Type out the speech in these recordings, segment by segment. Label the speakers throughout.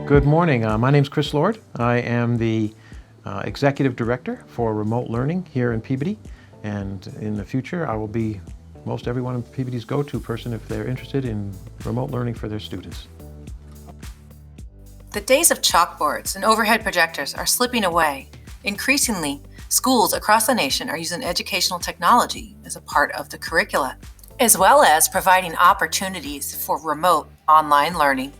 Speaker 1: Good morning. My name's Chris Lord. I am the Executive Director for Remote Learning here in Peabody. And in the future, I will be most everyone in Peabody's go-to person if they're interested in remote learning for their students.
Speaker 2: The days of chalkboards and overhead projectors are slipping away. Increasingly, schools across the nation are using educational technology as a part of the curricula, as well as providing opportunities for remote online learning.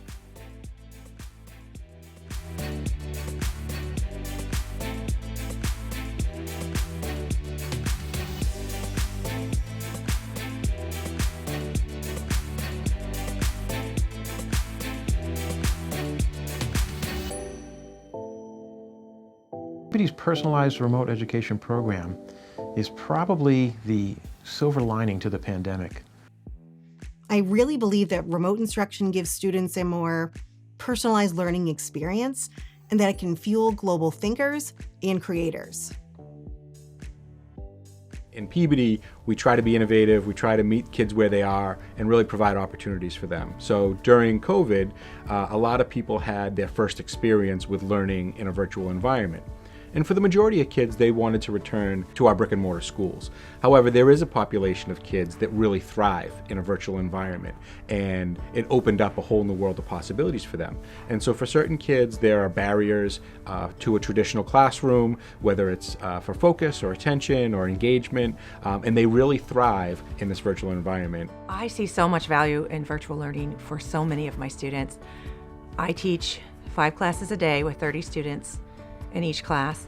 Speaker 1: Peabody's personalized remote education program is probably the silver lining to the pandemic.
Speaker 3: I really believe that remote instruction gives students a more personalized learning experience and that it can fuel global thinkers and creators.
Speaker 4: In Peabody, we try to be innovative, we try to meet kids where they are and really provide opportunities for them. So during COVID, a lot of people had their first experience with learning in a virtual environment. And for the majority of kids, they wanted to return to our brick and mortar schools. However, there is a population of kids that really thrive in a virtual environment, and it opened up a whole new world of possibilities for them. And so for certain kids, there are barriers to a traditional classroom, whether it's for focus or attention or engagement, and they really thrive in this virtual environment.
Speaker 5: I see so much value in virtual learning for so many of my students. I teach 5 classes a day with 30 students in each class,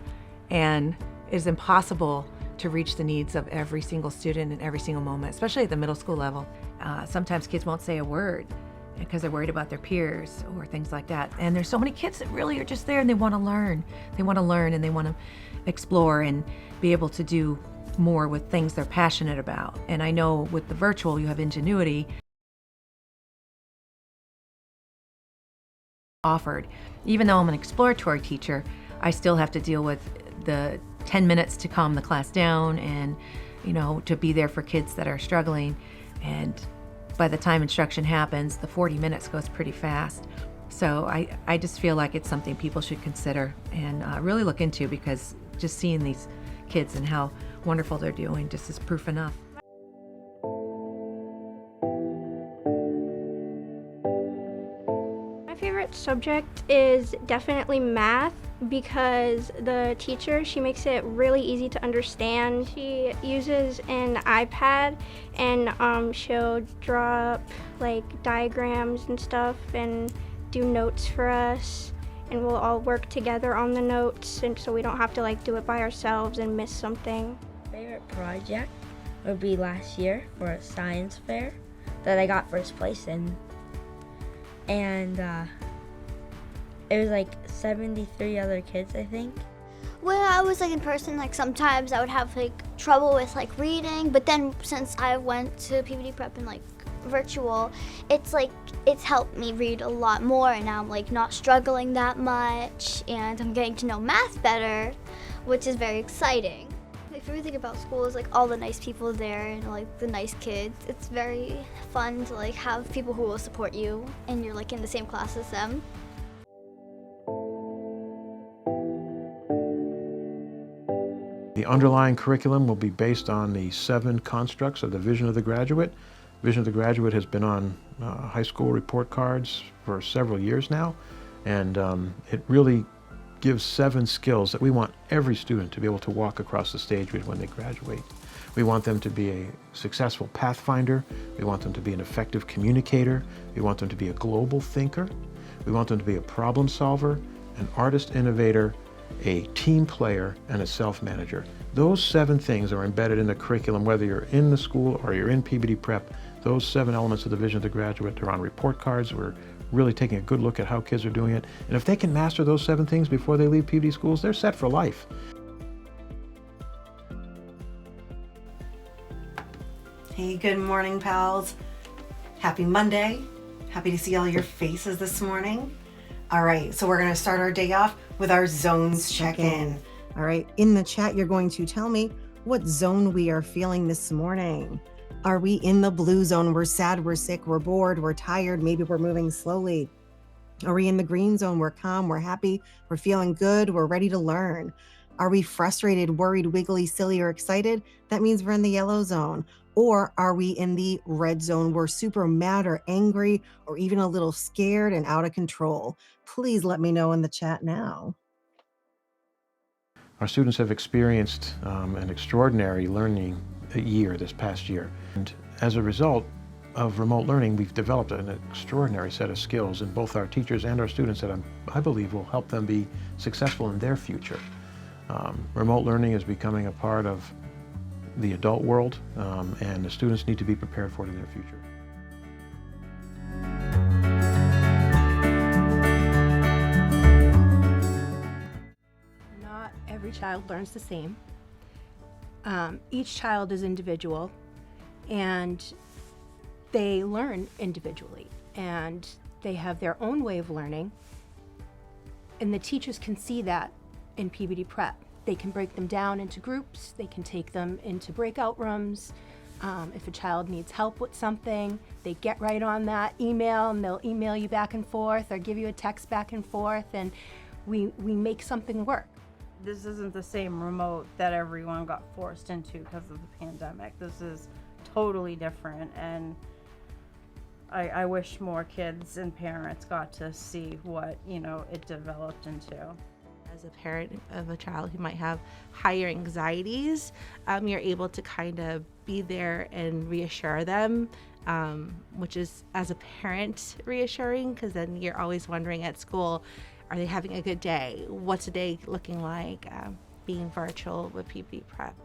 Speaker 5: and it is impossible to reach the needs of every single student in every single moment, especially at the middle school level. Sometimes kids won't say a word because they're worried about their peers or things like that. And there's so many kids that really are just there and they want to learn. They want to learn and they want to explore and be able to do more with things they're passionate about. And I know with the virtual, you have ingenuity offered. Even though I'm an exploratory teacher, I still have to deal with the 10 minutes to calm the class down and, to be there for kids that are struggling. And by the time instruction happens, the 40 minutes goes pretty fast. So I just feel like it's something people should consider and really look into, because just seeing these kids and how wonderful they're doing just is proof enough.
Speaker 6: My favorite subject is definitely math, because the teacher, she makes it really easy to understand. She uses an iPad and she'll draw up like diagrams and stuff and do notes for us, and we'll all work together on the notes, and so we don't have to do it by ourselves and miss something.
Speaker 7: Favorite project would be last year for a science fair that I got first place in. And it was 73 other kids, I think.
Speaker 8: When I was in person, sometimes I would have trouble with reading, but then since I went to Peabody Prep and virtual, it's helped me read a lot more, and now I'm not struggling that much, and I'm getting to know math better, which is very exciting. My favorite thing about school is all the nice people there and the nice kids. It's very fun to have people who will support you and you're in the same class as them.
Speaker 1: The underlying curriculum will be based on the 7 constructs of the Vision of the Graduate. Vision of the Graduate has been on high school report cards for several years now, and it really gives 7 skills that we want every student to be able to walk across the stage with when they graduate. We want them to be a successful pathfinder. We want them to be an effective communicator. We want them to be a global thinker. We want them to be a problem solver, an artist innovator, a team player, and a self-manager. Those 7 things are embedded in the curriculum, whether you're in the school or you're in Peabody Prep. Those 7 elements of the Vision of the Graduate are on report cards. We're really taking a good look at how kids are doing it. And if they can master those 7 things before they leave Peabody schools, they're set for life.
Speaker 3: Hey, good morning, pals. Happy Monday. Happy to see all your faces this morning. All right, so we're going to start our day off with our zones check-in. All right, in the chat, you're going to tell me what zone we are feeling this morning. Are we in the blue zone? We're sad, we're sick, we're bored, we're tired, maybe we're moving slowly. Are we in the green zone? We're calm, we're happy, we're feeling good, we're ready to learn. Are we frustrated, worried, wiggly, silly, or excited? That means we're in the yellow zone. Or are we in the red zone? We're super mad or angry or even a little scared and out of control. Please let me know in the chat now.
Speaker 1: Our students have experienced an extraordinary learning year this past year. And as a result of remote learning, we've developed an extraordinary set of skills in both our teachers and our students that I believe will help them be successful in their future. Remote learning is becoming a part of the adult world, and the students need to be prepared for it in their future.
Speaker 9: Not every child learns the same. Each child is individual, and they learn individually, and they have their own way of learning, and the teachers can see that in Peabody Prep. They can break them down into groups, they can take them into breakout rooms. If a child needs help with something, they get right on that email and they'll email you back and forth or give you a text back and forth, and we make something work.
Speaker 10: This isn't the same remote that everyone got forced into because of the pandemic. This is totally different, and I wish more kids and parents got to see what, it developed into.
Speaker 11: As a parent of a child who might have higher anxieties, you're able to kind of be there and reassure them, which is, as a parent, reassuring, because then you're always wondering at school, are they having a good day? What's a day looking like? Being virtual with Peabody Prep,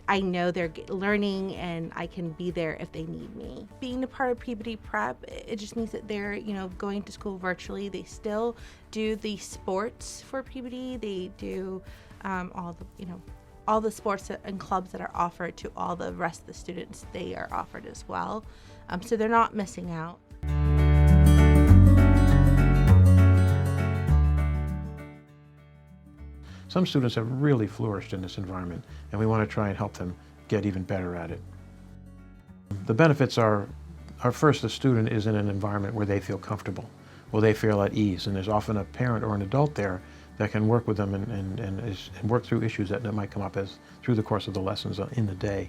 Speaker 11: I know they're learning and I can be there if they need me. Being a part of Peabody Prep, it just means that they're, going to school virtually. They still do the sports for Peabody. They do all the sports and clubs that are offered to all the rest of the students. They are offered as well. So they're not missing out.
Speaker 1: Some students have really flourished in this environment, and we want to try and help them get even better at it. The benefits are first, the student is in an environment where they feel comfortable, where they feel at ease, and there's often a parent or an adult there that can work with them and work through issues that might come up through the course of the lessons in the day.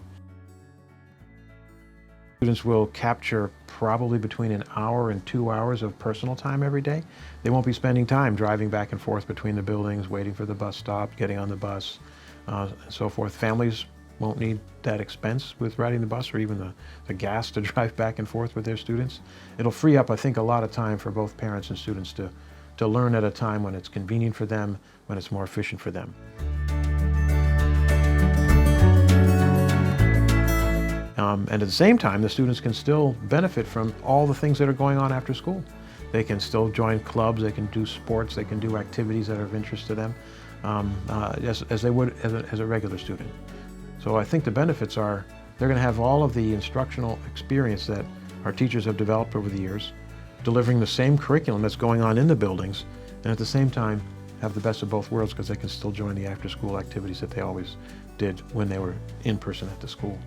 Speaker 1: Students will capture probably between an hour and 2 hours of personal time every day. They won't be spending time driving back and forth between the buildings, waiting for the bus stop, getting on the bus, and so forth. Families won't need that expense with riding the bus or even the gas to drive back and forth with their students. It'll free up, I think, a lot of time for both parents and students to learn at a time when it's convenient for them, when it's more efficient for them. And at the same time, the students can still benefit from all the things that are going on after school. They can still join clubs, they can do sports, they can do activities that are of interest to them, as they would as a regular student. So I think the benefits are they're going to have all of the instructional experience that our teachers have developed over the years, delivering the same curriculum that's going on in the buildings, and at the same time have the best of both worlds because they can still join the after-school activities that they always did when they were in person at the school.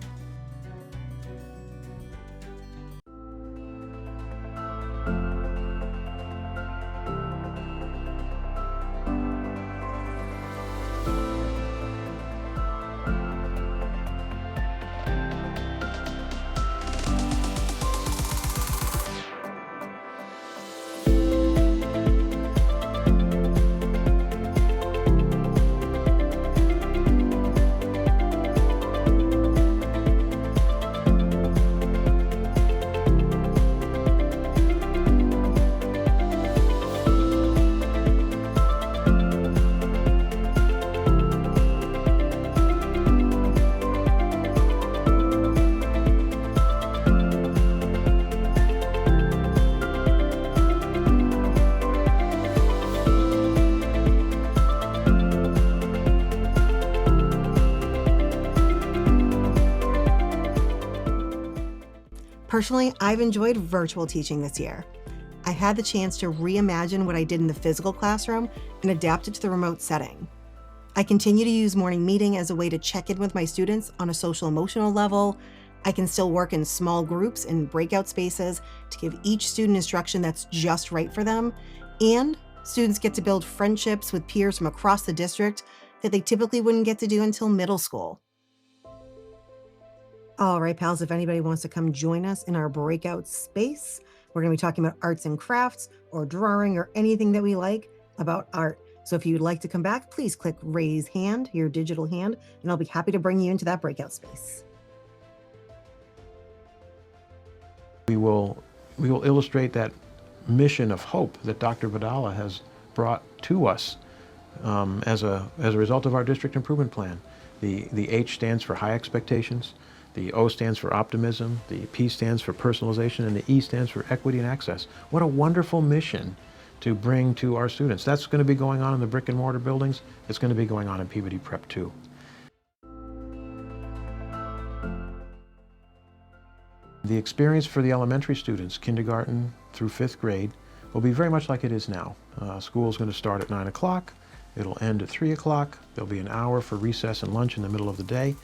Speaker 3: Personally, I've enjoyed virtual teaching this year. I had the chance to reimagine what I did in the physical classroom and adapt it to the remote setting. I continue to use morning meeting as a way to check in with my students on a social emotional level, I can still work in small groups and breakout spaces to give each student instruction that's just right for them. And students get to build friendships with peers from across the district that they typically wouldn't get to do until middle school. All right, pals, if anybody wants to come join us in our breakout space, we're going to be talking about arts and crafts or drawing or anything that we like about art. So if you'd like to come back, please click raise hand, your digital hand, and I'll be happy to bring you into that breakout space.
Speaker 1: We will illustrate that mission of hope that Dr. Vidala has brought to us as a result of our district improvement plan. The H stands for high expectations, the O stands for optimism, the P stands for personalization, and the E stands for equity and access. What a wonderful mission to bring to our students. That's going to be going on in the brick and mortar buildings. It's going to be going on in Peabody Prep too. The experience for the elementary students, kindergarten through 5th grade, will be very much like it is now. School is going to start at 9 o'clock. It'll end at 3 o'clock. There'll be an hour for recess and lunch in the middle of the day,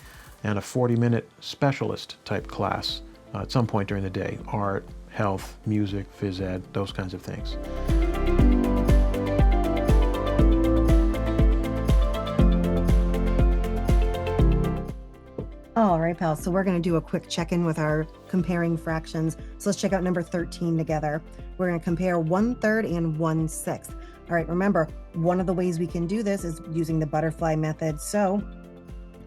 Speaker 1: and a 40-minute specialist type class at some point during the day. Art, health, music, phys ed, those kinds of things.
Speaker 3: All right, pals, so we're going to do a quick check-in with our comparing fractions. So let's check out number 13 together. We're going to compare 1/3 and 1/6. All right, remember, one of the ways we can do this is using the butterfly method. So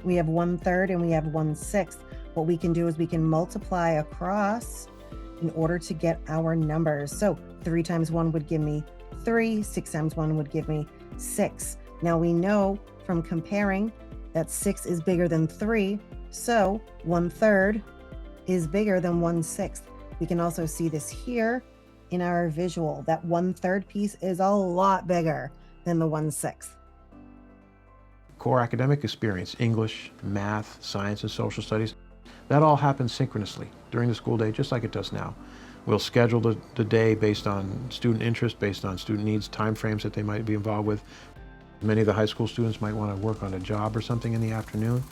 Speaker 3: we have 1/3 and we have 1/6. What we can do is we can multiply across in order to get our numbers. So 3 times 1 would give me 3, 6 times 1 would give me 6. Now we know from comparing that 6 is bigger than 3, so 1/3 is bigger than 1/6. We can also see this here in our visual. That 1/3 piece is a lot bigger than the 1/6.
Speaker 1: Core academic experience, English, math, science, and social studies, that all happens synchronously during the school day, just like it does now. We'll schedule the day based on student interest, based on student needs, time frames that they might be involved with. Many of the high school students might want to work on a job or something in the afternoon.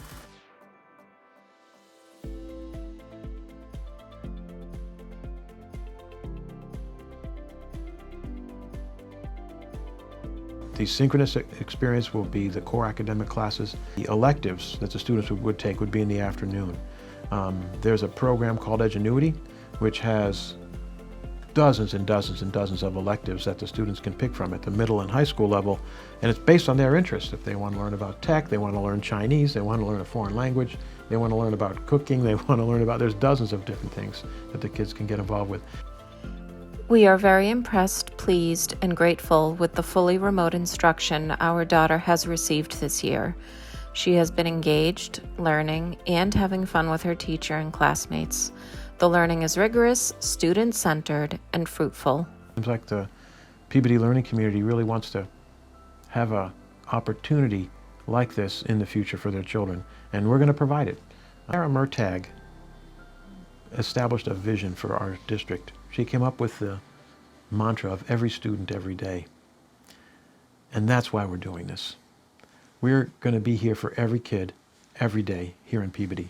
Speaker 1: The synchronous experience will be the core academic classes. The electives that the students would take would be in the afternoon. There's a program called Edgenuity, which has dozens and dozens and dozens of electives that the students can pick from at the middle and high school level, and it's based on their interest. If they want to learn about tech, they want to learn Chinese, they want to learn a foreign language, they want to learn about cooking, they want to learn about, there's dozens of different things that the kids can get involved with.
Speaker 12: We are very impressed, pleased, and grateful with the fully remote instruction our daughter has received this year. She has been engaged, learning, and having fun with her teacher and classmates. The learning is rigorous, student-centered, and fruitful.
Speaker 1: Seems like the Peabody learning community really wants to have an opportunity like this in the future for their children, and we're going to provide it. Sarah Murtagh established a vision for our district. She came up with the mantra of every student, every day. And that's why we're doing this. We're going to be here for every kid, every day here in Peabody.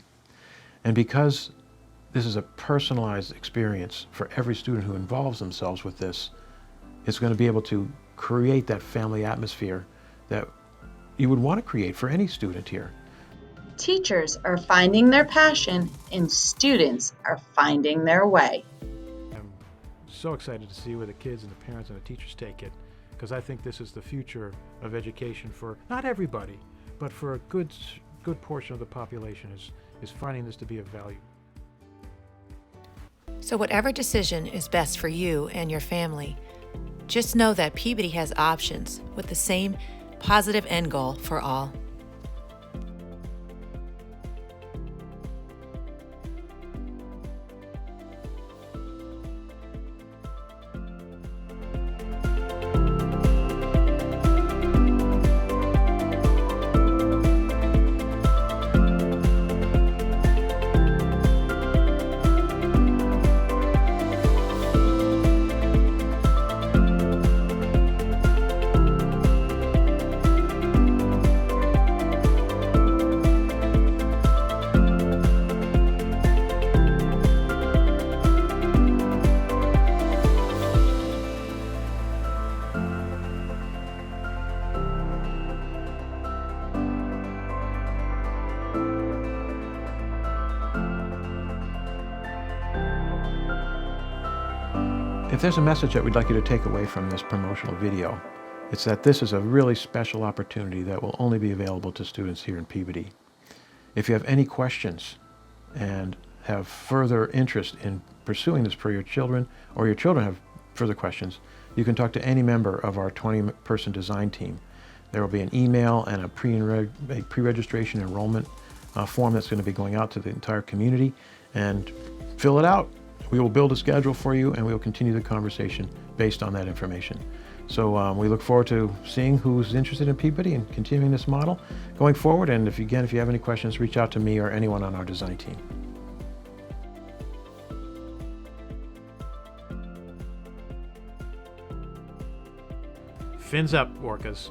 Speaker 1: And because this is a personalized experience for every student who involves themselves with this, it's going to be able to create that family atmosphere that you would want to create for any student here.
Speaker 13: Teachers are finding their passion and students are finding their way.
Speaker 1: I'm so excited to see where the kids and the parents and the teachers take it, because I think this is the future of education for not everybody, but for a good portion of the population is finding this to be of value.
Speaker 2: So whatever decision is best for you and your family, just know that Peabody has options with the same positive end goal for all.
Speaker 1: If there's a message that we'd like you to take away from this promotional video, it's that this is a really special opportunity that will only be available to students here in Peabody. If you have any questions and have further interest in pursuing this for your children, or your children have further questions, you can talk to any member of our 20-person design team. There will be an email and a pre-registration enrollment form that's going to be going out to the entire community, and fill it out. We will build a schedule for you, and we will continue the conversation based on that information. So we look forward to seeing who's interested in Peabody and continuing this model going forward. And if you have any questions, reach out to me or anyone on our design team. Fins up, orcas.